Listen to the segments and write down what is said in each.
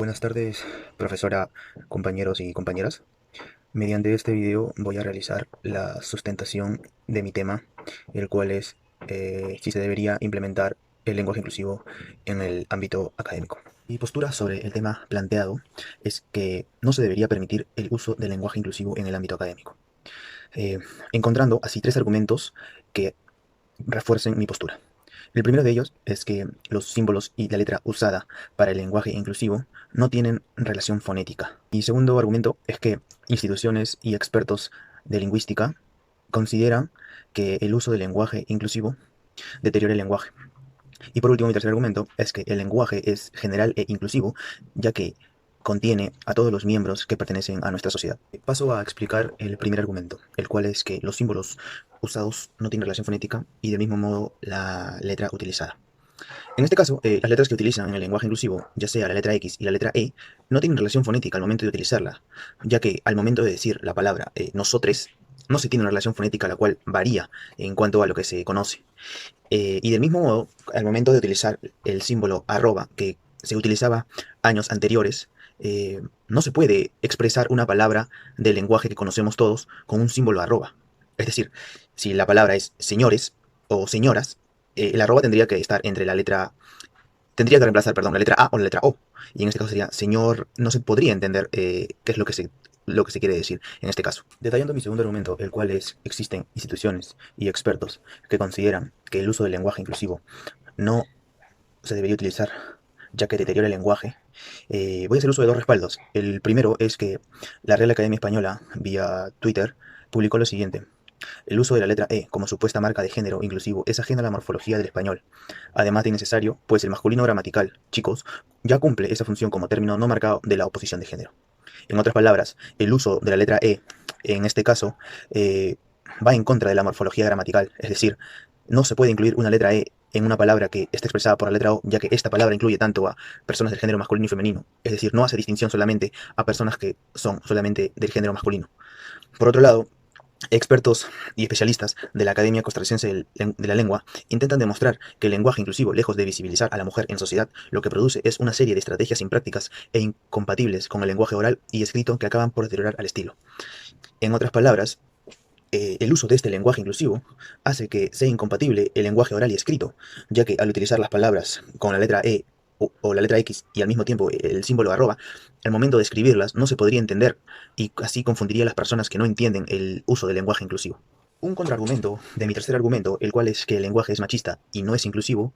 Buenas tardes, profesora, compañeros y compañeras. Mediante este video voy a realizar la sustentación de mi tema, el cual es si se debería implementar el lenguaje inclusivo en el ámbito académico. Mi postura sobre el tema planteado es que no se debería permitir el uso del lenguaje inclusivo en el ámbito académico, eh, encontrando así tres argumentos que refuercen mi postura. El primero de ellos es que los símbolos y la letra usada para el lenguaje inclusivo no tienen relación fonética. Y segundo argumento es que instituciones y expertos de lingüística consideran que el uso del lenguaje inclusivo deteriora el lenguaje. Y por último, mi tercer argumento es que el lenguaje es general e inclusivo, ya que contiene a todos los miembros que pertenecen a nuestra sociedad. Paso a explicar el primer argumento, el cual es que los símbolos usados no tienen relación fonética y del mismo modo la letra utilizada. En este caso, las letras que utilizan en el lenguaje inclusivo, ya sea la letra X y la letra E, no tienen relación fonética al momento de utilizarla, ya que al momento de decir la palabra nosotres, no se tiene una relación fonética la cual varía en cuanto a lo que se conoce. Y del mismo modo, al momento de utilizar el símbolo arroba, que se utilizaba años anteriores, no se puede expresar una palabra del lenguaje que conocemos todos con un símbolo arroba. Es decir, si la palabra es señores o señoras, el arroba tendría que estar entre tendría que reemplazar, perdón, la letra A o la letra O. Y en este caso sería señor, no se podría entender qué es lo que se quiere decir en este caso. Detallando mi segundo argumento, el cual es, existen instituciones y expertos que consideran que el uso del lenguaje inclusivo no se debería utilizar ya que deteriora el lenguaje, voy a hacer uso de dos respaldos. El primero es que la Real Academia Española, vía Twitter, publicó lo siguiente. El uso de la letra E como supuesta marca de género inclusivo es ajeno a la morfología del español, además de innecesario, pues el masculino gramatical, chicos, ya cumple esa función como término no marcado de la oposición de género. En otras palabras, el uso de la letra E, en este caso, eh, va en contra de la morfología gramatical, es decir, no se puede incluir una letra E en una palabra que esté expresada por la letra O, ya que esta palabra incluye tanto a personas del género masculino y femenino, es decir, no hace distinción solamente a personas que son solamente del género masculino. Por otro lado, expertos y especialistas de la Academia Costarricense de la Lengua intentan demostrar que el lenguaje inclusivo, lejos de visibilizar a la mujer en sociedad, lo que produce es una serie de estrategias imprácticas e incompatibles con el lenguaje oral y escrito que acaban por deteriorar al estilo. En otras palabras, el uso de este lenguaje inclusivo hace que sea incompatible el lenguaje oral y escrito, ya que al utilizar las palabras con la letra E o la letra X y al mismo tiempo el símbolo arroba, al momento de escribirlas no se podría entender y así confundiría a las personas que no entienden el uso del lenguaje inclusivo. Un contraargumento de mi tercer argumento, el cual es que el lenguaje es machista y no es inclusivo,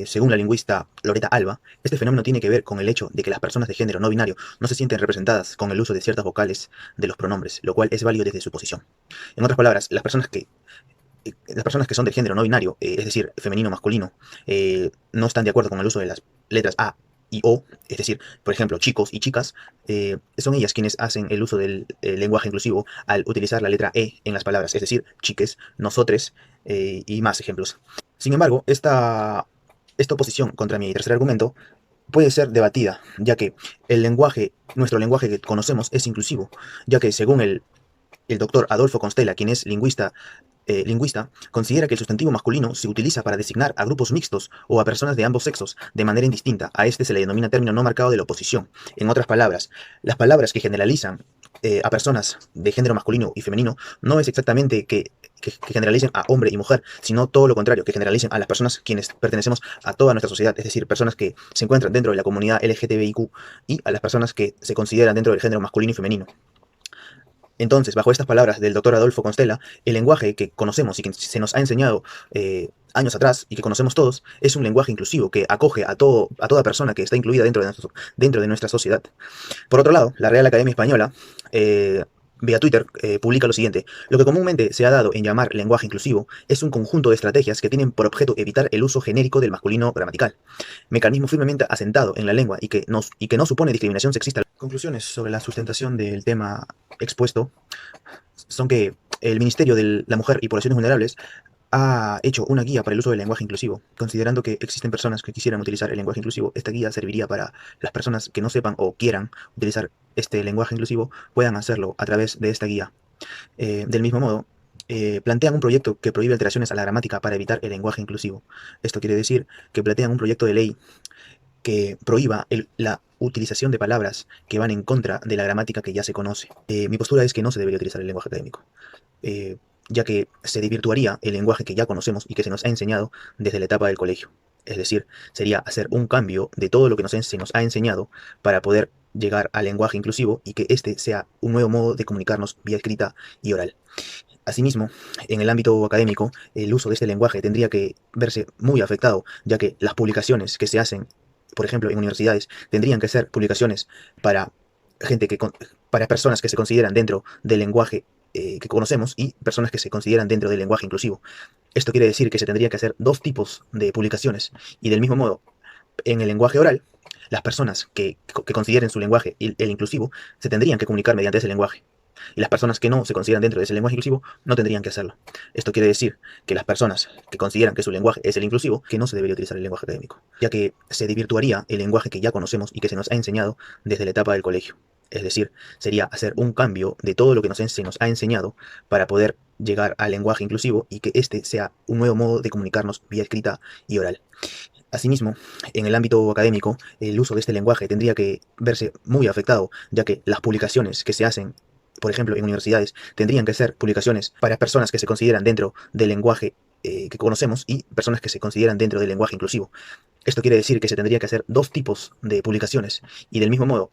según la lingüista Loreta Alba, este fenómeno tiene que ver con el hecho de que las personas de género no binario no se sienten representadas con el uso de ciertas vocales de los pronombres, lo cual es válido desde su posición. En otras palabras, las personas que son de género no binario, es decir, femenino o masculino, no están de acuerdo con el uso de las letras A y O, es decir, por ejemplo, chicos y chicas, son ellas quienes hacen el uso del lenguaje inclusivo al utilizar la letra E en las palabras, es decir, chiques, nosotres y más ejemplos. Sin embargo, esta oposición contra mi tercer argumento puede ser debatida, ya que nuestro lenguaje que conocemos es inclusivo, ya que según el doctor Adolfo Constella, quien es lingüista, considera que el sustantivo masculino se utiliza para designar a grupos mixtos o a personas de ambos sexos de manera indistinta. A este se le denomina término no marcado de la oposición. En otras palabras, las palabras que generalizan a personas de género masculino y femenino no es exactamente que generalicen a hombre y mujer, sino todo lo contrario, que generalicen a las personas quienes pertenecemos a toda nuestra sociedad, es decir, personas que se encuentran dentro de la comunidad LGTBIQ y a las personas que se consideran dentro del género masculino y femenino. Entonces, bajo estas palabras del doctor Adolfo Constella, el lenguaje que conocemos y que se nos ha enseñado años atrás y que conocemos todos es un lenguaje inclusivo que acoge a toda persona que está incluida dentro de nuestra sociedad. Por otro lado, la Real Academia Española, vía Twitter, publica lo siguiente. Lo que comúnmente se ha dado en llamar lenguaje inclusivo es un conjunto de estrategias que tienen por objeto evitar el uso genérico del masculino gramatical, mecanismo firmemente asentado en la lengua y que no supone discriminación sexista. Conclusiones sobre la sustentación del tema expuesto son que el Ministerio de la Mujer y Poblaciones Vulnerables ha hecho una guía para el uso del lenguaje inclusivo. Considerando que existen personas que quisieran utilizar el lenguaje inclusivo, esta guía serviría para las personas que no sepan o quieran utilizar este lenguaje inclusivo, puedan hacerlo a través de esta guía. Del mismo modo, plantean un proyecto que prohíbe alteraciones a la gramática para evitar el lenguaje inclusivo. Esto quiere decir que plantean un proyecto de ley que prohíba utilización de palabras que van en contra de la gramática que ya se conoce. Mi postura es que no se debería utilizar el lenguaje académico, eh, ya que se desvirtuaría el lenguaje que ya conocemos y que se nos ha enseñado desde la etapa del colegio. Es decir, sería hacer un cambio de todo lo que se nos ha enseñado para poder llegar al lenguaje inclusivo y que este sea un nuevo modo de comunicarnos vía escrita y oral. Asimismo, en el ámbito académico, el uso de este lenguaje tendría que verse muy afectado, ya que las publicaciones que se hacen, por ejemplo, en universidades, tendrían que ser publicaciones para gente para personas que se consideran dentro del lenguaje que conocemos y personas que se consideran dentro del lenguaje inclusivo. Esto quiere decir que se tendría que hacer dos tipos de publicaciones y del mismo modo, en el lenguaje oral, las personas que consideren su lenguaje el inclusivo se tendrían que comunicar mediante ese lenguaje. Y las personas que no se consideran dentro de ese lenguaje inclusivo no tendrían que hacerlo. Esto quiere decir que las personas que consideran que su lenguaje es el inclusivo, que no se debería utilizar el lenguaje académico, ya que se desvirtuaría el lenguaje que ya conocemos y que se nos ha enseñado desde la etapa del colegio. Es decir, sería hacer un cambio de todo lo que se nos ha enseñado para poder llegar al lenguaje inclusivo y que este sea un nuevo modo de comunicarnos vía escrita y oral. Asimismo, en el ámbito académico, el uso de este lenguaje tendría que verse muy afectado, ya que las publicaciones que se hacen, por ejemplo, en universidades, tendrían que ser publicaciones para personas que se consideran dentro del lenguaje que conocemos y personas que se consideran dentro del lenguaje inclusivo. Esto quiere decir que se tendría que hacer dos tipos de publicaciones y del mismo modo,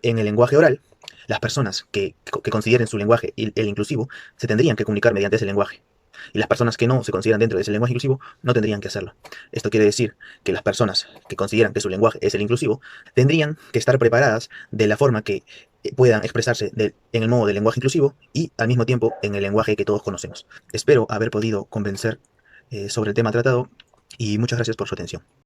en el lenguaje oral, las personas que consideren su lenguaje el inclusivo se tendrían que comunicar mediante ese lenguaje. Y las personas que no se consideran dentro de ese lenguaje inclusivo no tendrían que hacerlo. Esto quiere decir que las personas que consideran que su lenguaje es el inclusivo tendrían que estar preparadas de la forma que puedan expresarse en el modo del lenguaje inclusivo y al mismo tiempo en el lenguaje que todos conocemos. Espero haber podido convencer sobre el tema tratado y muchas gracias por su atención.